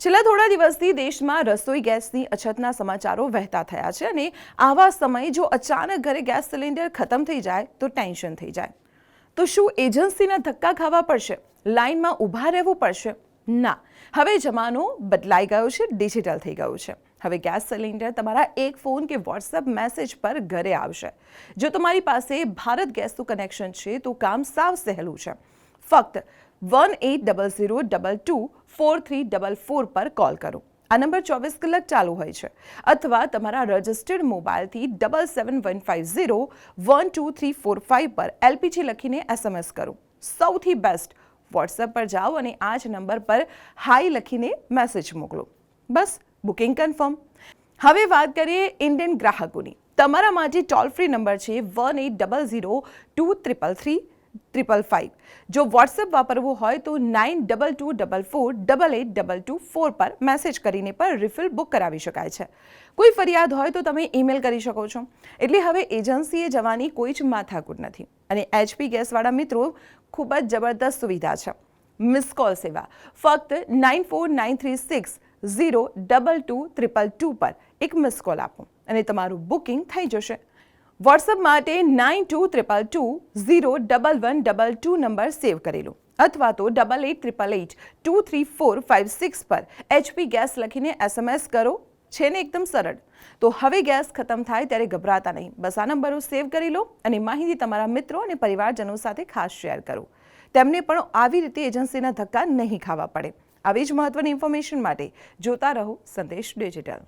છેલ્લા થોડા દિવસથી દેશમાં રસોઈ ગેસની અછતના સમાચારો વહેતા થયા છે અને આવા સમયે જો અચાનક ઘરે ગેસ સિલિન્ડર ખતમ થઈ જાય તો ટેન્શન થઈ જાય. તો શું એજન્સીના ધક્કા ખાવા પડશે? લાઇનમાં ઊભા રહેવું પડશે? ના, હવે જમાનો બદલાઈ ગયો છે, ડિજિટલ થઈ ગયું છે. હવે ગેસ સિલિન્ડર તમારા એક ફોન કે વોટ્સએપ મેસેજ પર ઘરે આવશે. જો તમારી પાસે ભારત ગેસનું કનેક્શન છે તો કામ સાવ સહેલું છે. ફક્ત 1800224344 પર કોલ કરો. આ નંબર 24 કલાક ચાલુ હોય છે. અથવા તમારા રજિસ્ટર્ડ મોબાઈલથી 7715012345 પર LPG લખીને SMS કરો. સૌથી બેસ્ટ, વોટ્સએપ પર જાઓ અને આ જ નંબર પર હાઈ લખીને મેસેજ મોકલો. બસ, બુકિંગ કન્ફર્મ. હવે વાત કરીએ ઇન્ડિયન ગ્રાહકોની. તમારા માટે ટોલ ફ્રી નંબર છે 1800233355. જો વોટ્સએપ વાપરવું હોય તો 9224482224 પર મેસેજ કરીને પણ રિફિલ બુક કરાવી શકાય છે. કોઈ ફરિયાદ હોય તો તમે ઈમેલ કરી શકો છો. એટલે હવે એજન્સીએ જવાની કોઈ જ માથાકૂટ નથી. અને HP ગેસવાળા મિત્રો ખૂબ જ જબરદસ્ત સુવિધા છે. મિસ કોલ સેવા ફક્ત 9496022222 પર એક મિસ કોલ આપો અને તમારું બુકિંગ થઈ જશે. વોટ્સએપ માટે 9222201122 નંબર સેવ કરી લો અથવા તો 8888823456 પર HP ગેસ લખીને SMS કરો. છે ને એકદમ સરળ. તો હવે ગેસ ખતમ થાય ત્યારે ગભરાતા નહીં. બસ આ નંબરો સેવ કરી લો અને માહિતી તમારા મિત્રો અને પરિવારજનો સાથે ખાસ શેર કરો. તેમને પણ આવી રીતે એજન્સીના ધક્કા નહીં ખાવા પડે. આવી જ મહત્વની ઇન્ફોર્મેશન માટે જોતા રહો સંદેશ ડિજિટલ.